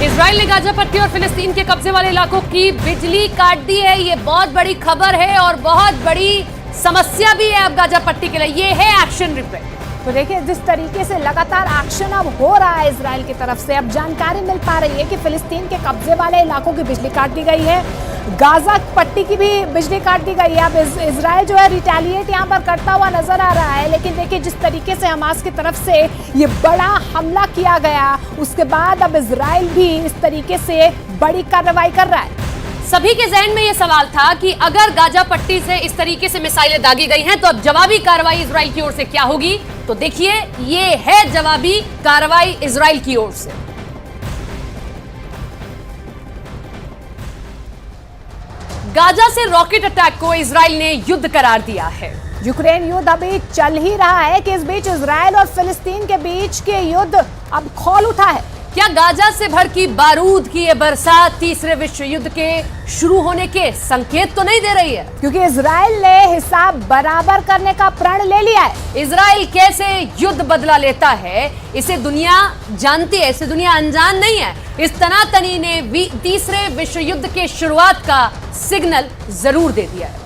Israel ने Gaza पट्टी और फिलिस्तीन के कब्जे वाले इलाकों की बिजली काट दी है। ये बहुत बड़ी खबर है और बहुत बड़ी समस्या भी है अब गाजा पट्टी के लिए। ये है एक्शन रिपोर्ट। तो देखिए जिस तरीके से लगातार एक्शन अब हो रहा है इजराइल की तरफ से, अब जानकारी मिल पा रही है कि फिलिस्तीन के कब्जे वाले इलाकों की बिजली काट दी गई है, गाजा पट्टी की भी बिजली काट दी गई है। अब इजराइल जो है रिटेलिएट यहाँ पर करता हुआ नजर आ रहा है, लेकिन देखिए जिस तरीके से हमास की तरफ से ये बड़ा हमला किया गया, उसके बाद अब इजराइल भी इस तरीके से बड़ी कार्रवाई कर रहा है। सभी के जहन में यह सवाल था कि अगर गाजा पट्टी से इस तरीके से मिसाइलें दागी गई हैं तो अब जवाबी कार्रवाई इजराइल की ओर से क्या होगी। तो देखिए ये है जवाबी कार्रवाई इजराइल की ओर से। गाजा से रॉकेट अटैक को इजराइल ने युद्ध करार दिया है। यूक्रेन युद्ध अभी चल ही रहा है कि इस बीच इजराइल और फिलिस्तीन के बीच के युद्ध अब खौल उठा है। क्या गाजा से भड़की बारूद की ये बरसात तीसरे विश्व युद्ध के शुरू होने के संकेत तो नहीं दे रही है? क्योंकि इजराइल ने हिसाब बराबर करने का प्रण ले लिया है। इजराइल कैसे युद्ध बदला लेता है इसे दुनिया जानती है, इसे दुनिया अनजान नहीं है। इस तनातनी ने तीसरे विश्व युद्ध के शुरुआत का सिग्नल जरूर दे दिया है।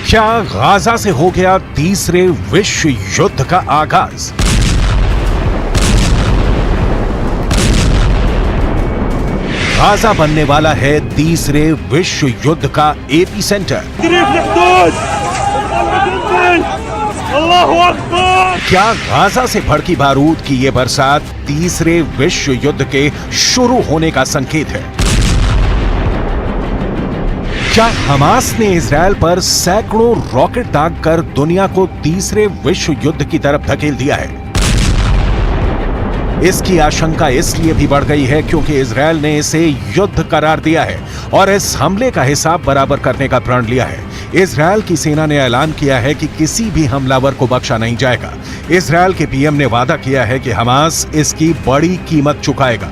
क्या गाजा से हो गया तीसरे विश्व युद्ध का आगाज? गाजा बनने वाला है तीसरे विश्व युद्ध का एपी सेंटर। क्या गाजा से भड़की बारूद की ये बरसात तीसरे विश्व युद्ध के शुरू होने का संकेत है? क्या हमास ने इजराइल पर सैकड़ों रॉकेट दागकर दुनिया को तीसरे विश्व युद्ध की तरफ धकेल दिया है? इसकी आशंका इसलिए भी बढ़ गई है क्योंकि इजराइल ने इसे युद्ध करार दिया है और इस हमले का हिसाब बराबर करने का प्रण लिया है। इजराइल की सेना ने ऐलान किया है कि किसी भी हमलावर को बख्शा नहीं जाएगा। इजराइल के पीएम ने वादा किया है कि हमास इसकी बड़ी कीमत चुकाएगा।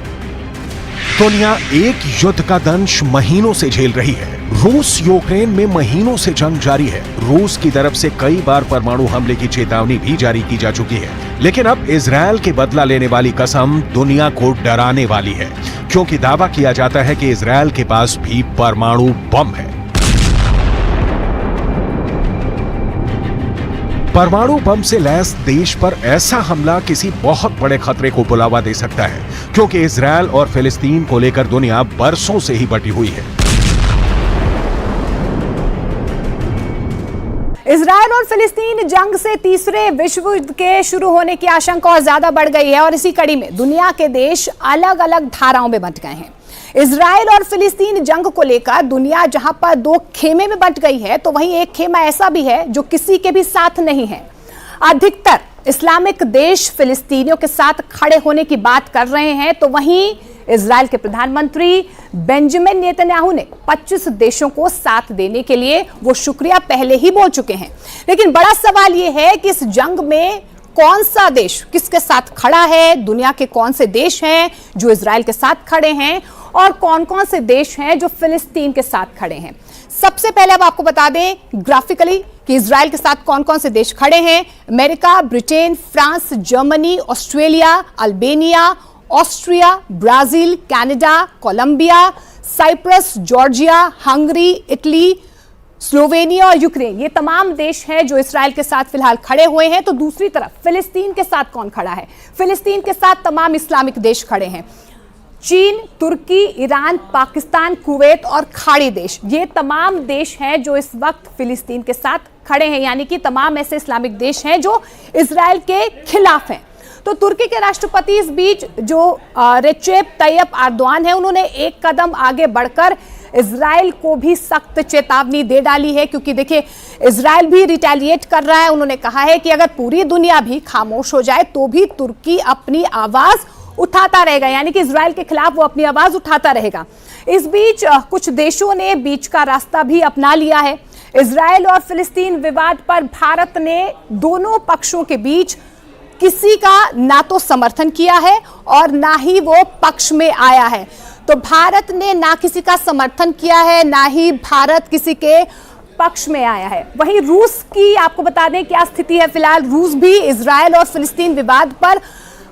दुनिया एक युद्ध का दंश महीनों से झेल रही है। रूस यूक्रेन में महीनों से जंग जारी है। रूस की तरफ से कई बार परमाणु हमले की चेतावनी भी जारी की जा चुकी है, लेकिन अब इजराइल के बदला लेने वाली कसम दुनिया को डराने वाली है, क्योंकि दावा किया जाता है कि इजराइल के पास भी परमाणु बम है। परमाणु बम से लैस देश पर ऐसा हमला किसी बहुत बड़े खतरे को बुलावा दे सकता है, क्योंकि इजराइल और फिलिस्तीन को लेकर दुनिया बरसों से ही बटी हुई है। इजराइल और फिलिस्तीन जंग से तीसरे विश्व युद्ध के शुरू होने की आशंका और ज्यादा बढ़ गई है और इसी कड़ी में दुनिया के देश अलग अलग धाराओं में बंट गए हैं। इजराइल और फिलिस्तीन जंग को लेकर दुनिया जहां पर दो खेमे में बंट गई है, तो वहीं एक खेमा ऐसा भी है जो किसी के भी साथ नहीं है। अधिकतर इस्लामिक देश फिलिस्तीनियों के साथ खड़े होने की बात कर रहे हैं, तो वहीं इजराइल के प्रधानमंत्री बेंजामिन नेतन्याहू ने 25 देशों को साथ देने के लिए वो शुक्रिया पहले ही बोल चुके हैं। लेकिन बड़ा सवाल ये है कि इस जंग में कौन सा देश किसके साथ खड़ा है, दुनिया के कौन से देश हैं जो इजराइल के साथ खड़े हैं और कौन कौन से देश हैं जो फिलिस्तीन के साथ खड़े हैं। सबसे पहले अब आपको बता दें ग्राफिकली कि इजराइल के साथ कौन कौन से देश खड़े हैं। America, Britain, France, Germany, Australia, Albania, Austria, Brazil, Canada, Colombia, Cyprus, Georgia, Hungary, Italy, Slovenia और यूक्रेन, ये तमाम देश हैं जो इजराइल के साथ फिलहाल खड़े हुए हैं। तो दूसरी तरफ फिलिस्तीन के साथ कौन खड़ा है? फिलिस्तीन के साथ तमाम इस्लामिक देश खड़े हैं। चीन, तुर्की, ईरान, पाकिस्तान, कुवैत और खाड़ी देश, ये तमाम देश हैं जो इस वक्त फिलिस्तीन के साथ खड़े हैं, यानी कि तमाम ऐसे इस्लामिक देश हैं जो इजराइल के खिलाफ हैं। तो तुर्की के राष्ट्रपति इस बीच जो रेसेप तैयप एर्दोआन है, उन्होंने एक कदम आगे बढ़कर इजराइल को भी सख्त चेतावनी दे डाली है, क्योंकि देखिए इजराइल भी रिटेलिएट कर रहा है। उन्होंने कहा है कि अगर पूरी दुनिया भी खामोश हो जाए तो भी तुर्की अपनी आवाज उठाता रहेगा, यानी कि इजराइल के खिलाफ वो अपनी आवाज उठाता रहेगा। इस बीच कुछ देशों ने बीच का रास्ता भी अपना लिया है। इजराइल और फिलिस्तीन विवाद पर भारत ने दोनों पक्षों के बीच किसी का ना तो समर्थन किया है और ना ही वो पक्ष में आया है। तो भारत ने ना किसी का समर्थन किया है, ना ही भारत किसी के पक्ष में आया है। वहीं रूस की आपको बता दें क्या स्थिति है। फिलहाल रूस भी इजराइल और फिलिस्तीन विवाद पर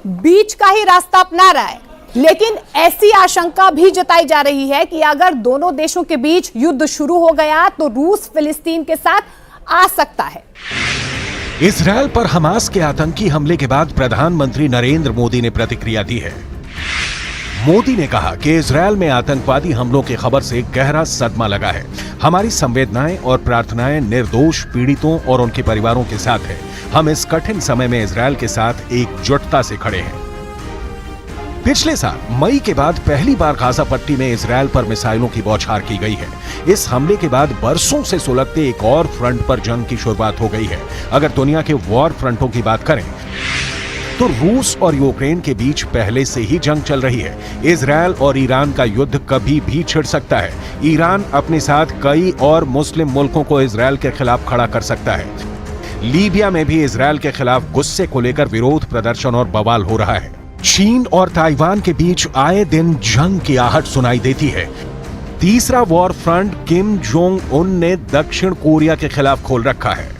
बीच का ही रास्ता अपना रहा है, लेकिन ऐसी आशंका भी जताई जा रही है कि अगर दोनों देशों के बीच युद्ध शुरू हो गया तो रूस फिलिस्तीन के साथ आ सकता है। इजराइल पर हमास के आतंकी हमले के बाद प्रधानमंत्री नरेंद्र मोदी ने प्रतिक्रिया दी है। मोदी ने कहा कि इजराइल में आतंकवादी हमलों की खबर से गहरा सदमा लगा है। हमारी संवेदनाएं और प्रार्थनाएं निर्दोष पीड़ितों और उनके परिवारों के साथ है। हम इस कठिन समय में इजराइल के साथ एकजुटता से खड़े हैं। पिछले साल मई के बाद पहली बार गाजा पट्टी में इजराइल पर मिसाइलों की बौछार की गई है। इस हमले के बाद बरसों से सुलगते एक और फ्रंट पर जंग की शुरुआत हो गई है। अगर दुनिया के वॉर फ्रंटों की बात करें तो रूस और यूक्रेन के बीच पहले से ही जंग चल रही है। इजराइल और ईरान का युद्ध कभी भी छिड़ सकता है। ईरान अपने साथ कई और मुस्लिम मुल्कों को इजराइल के खिलाफ खड़ा कर सकता है। लीबिया में भी इजराइल के खिलाफ गुस्से को लेकर विरोध प्रदर्शन और बवाल हो रहा है। चीन और ताइवान के बीच आए दिन जंग की आहट सुनाई देती है। तीसरा war front Kim Jong Un ने दक्षिण कोरिया के खिलाफ खोल रखा है।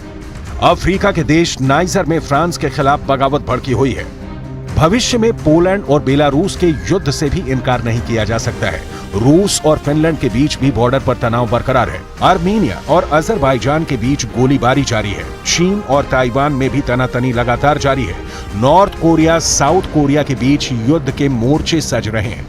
अफ्रीका के देश नाइजर में फ्रांस के खिलाफ बगावत भड़की हुई है। भविष्य में पोलैंड और बेलारूस के युद्ध से भी इनकार नहीं किया जा सकता है। रूस और फिनलैंड के बीच भी बॉर्डर पर तनाव बरकरार है। आर्मीनिया और अजरबैजान के बीच गोलीबारी जारी है। चीन और ताइवान में भी तनातनी लगातार जारी है। नॉर्थ कोरिया साउथ कोरिया के बीच युद्ध के मोर्चे सज रहे हैं,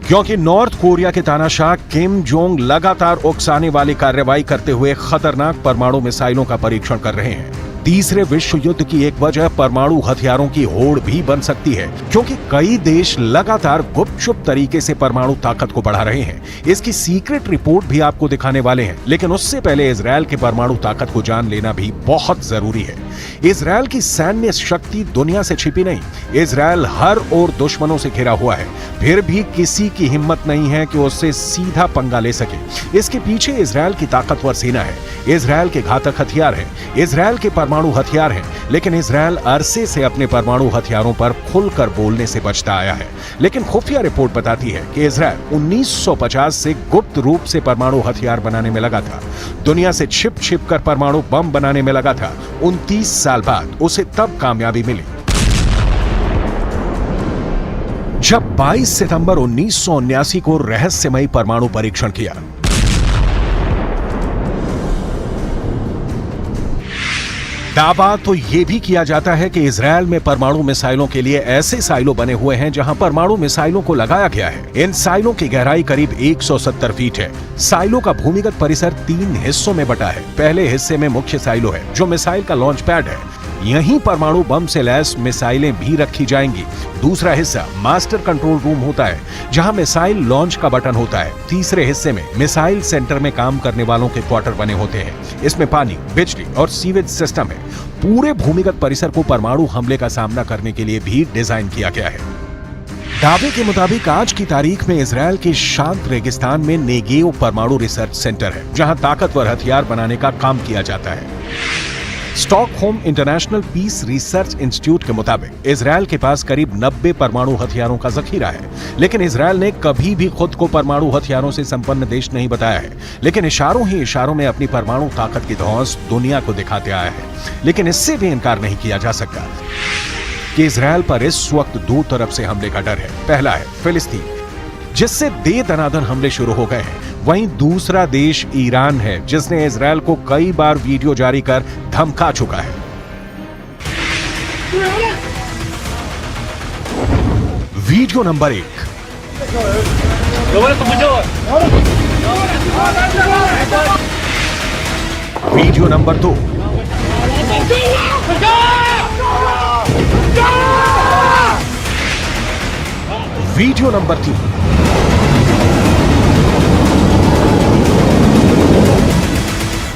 क्योंकि नॉर्थ कोरिया के तानाशाह किम जोंग लगातार उकसाने वाली कार्रवाई करते हुए खतरनाक परमाणु मिसाइलों का परीक्षण कर रहे हैं। तीसरे विश्व युद्ध की एक वजह परमाणु हथियारों की होड़ भी बन सकती है, क्योंकि कई देश लगातार गुपचुप तरीके से परमाणु ताकत को बढ़ा रहे हैं। इसकी सीक्रेट रिपोर्ट भी आपको दिखाने वाले हैं, लेकिन उससे पहले इजराइल के परमाणु ताकत को जान लेना भी बहुत जरूरी है। इजराइल की सैन्य शक्ति दुनिया से छिपी नहीं। इजराइल हर ओर दुश्मनों से घिरा हुआ है, फिर भी किसी की हिम्मत नहीं है कि उससे सीधा पंगा ले सके। इसके पीछे इजराइल की ताकतवर सेना है, इजराइल के घातक हथियार हैं, इजराइल के परमाणु हथियार हैं, लेकिन इजराइल अरसे से अपने परमाणु हथियारों पर खुलकर बोलने से बचता आया है। लेकिन खुफिया रिपोर्ट बताती है कि इजराइल 1950 से गुप्त रूप से परमाणु हथियार बनाने में लगा था। दुनिया से छिप कर परमाणु बम बनाने में लगा था। 29 साल बाद उसे तब कामयाबी मिली जब 22 सितंबर 1979 को रहस्यमयी परमाणु परीक्षण किया। दावा तो यह भी किया जाता है कि इजराइल में परमाणु मिसाइलों के लिए ऐसे साइलो बने हुए हैं जहां परमाणु मिसाइलों को लगाया गया है। इन साइलों की गहराई करीब 170 फीट है। साइलो का भूमिगत परिसर 3 हिस्सों में बटा है। पहले हिस्से में मुख्य साइलो है, जो मिसाइल का लॉन्च पैड है। यहीं परमाणु बम से लैस मिसाइलें भी रखी जाएंगी। दूसरा हिस्सा मास्टर कंट्रोल रूम होता है, जहां मिसाइल लॉन्च का बटन होता है। तीसरे हिस्से में मिसाइल सेंटर में काम करने वालों के क्वार्टर बने होते हैं। इसमें पानी, बिजली और सीवेज सिस्टम है। पूरे भूमिगत परिसर को परमाणु हमले का सामना करने के लिए भी डिजाइन किया गया है। दावे के मुताबिक आज की तारीख में इजराइल के शांत रेगिस्तान में नेगेव परमाणु रिसर्च सेंटर है, जहां ताकतवर हथियार बनाने का काम किया जाता है। Stockholm International Peace Research Institute के मुताबिक इजराइल के पास करीब 90 परमाणु हथियारों का जखीरा है, लेकिन इजराइल ने कभी भी खुद को परमाणु हथियारों से संपन्न देश नहीं बताया है, लेकिन इशारों ही इशारों में अपनी परमाणु ताकत की धौंस दुनिया को दिखाते आया है। लेकिन इससे भी इनकार नहीं किया जा सकता कि इजराइल पर इस वक्त 2 तरफ से हमले का डर है। पहला है फिलिस्तीन, जिससे दे दनादन हमले शुरू हो गए हैं। वहीं दूसरा देश ईरान है, जिसने इजराइल को कई बार वीडियो जारी कर धमका चुका है। Video number 1। Video number 2। Video number 3।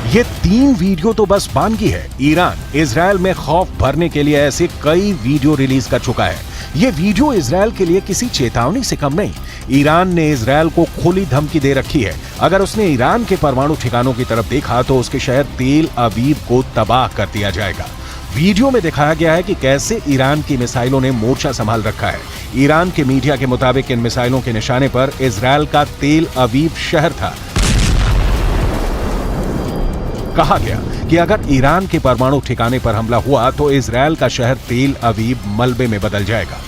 ये 3 वीडियो तो बस बानगी है। ईरान इजराइल में खौफ भरने के लिए ऐसे कई वीडियो रिलीज कर चुका है। ये वीडियो इजराइल के लिए किसी चेतावनी से कम नहीं। ईरान ने इजरायल को खुली धमकी दे रखी है। अगर उसने ईरान के परमाणु ठिकानों की तरफ देखा तो उसके शहर तेल अवीव को तबाह कर दिया जाएगा। वीडियो में दिखाया गया है कि कैसे ईरान की मिसाइलों ने मोर्चा संभाल रखा है। ईरान के मीडिया के मुताबिक इन मिसाइलों के निशाने पर इजरायल का तेल अवीव शहर था। कहा गया कि अगर ईरान के परमाणु ठिकाने पर हमला हुआ तो इजरायल का शहर तेल अवीव मलबे में बदल जाएगा।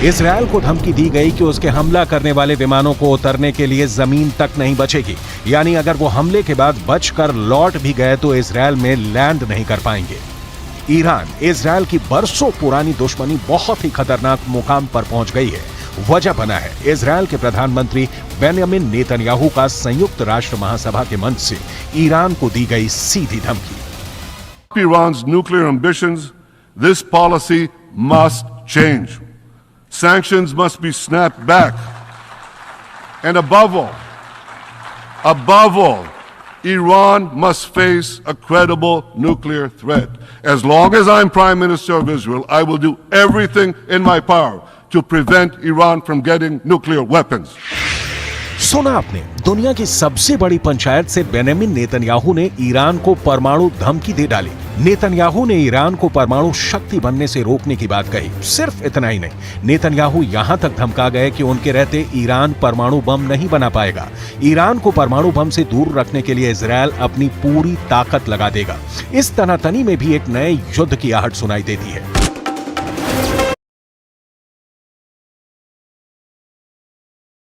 इजरायल को धमकी दी गई कि उसके हमला करने वाले विमानों को उतरने के लिए जमीन तक नहीं बचेगी, यानी अगर वो हमले के बाद बचकर लौट भी गए तो इजरायल में लैंड नहीं कर पाएंगे। ईरान इजरायल की बरसों पुरानी दुश्मनी बहुत ही खतरनाक मुकाम पर पहुंच गई है। वजह बना है इजरायल के प्रधानमंत्री बेंयामिन नेतन्याहू का संयुक्त राष्ट्र महासभा के मंच से ईरान को दी गई सीधी धमकी। Iran's nuclear ambitions, this policy must change. Sanctions must be snapped back. And above all, Iran must face a credible nuclear threat. As long as I'm Prime Minister of Israel, I will do everything in my power to prevent Iran from getting nuclear weapons. सुना आपने, दुनिया की सबसे बड़ी पंचायत से Benjamin Netanyahu ने Iran को परमाणु धमकी दे डाली। नेतन्याहू ने ईरान को परमाणु शक्ति बनने से रोकने की बात कही। सिर्फ इतना ही नहीं, नेतन्याहू यहां तक धमका गए कि उनके रहते ईरान परमाणु बम नहीं बना पाएगा। ईरान को परमाणु बम से दूर रखने के लिए इजरायल अपनी पूरी ताकत लगा देगा। इस तनातनी में भी एक नए युद्ध की आहट सुनाई देती है।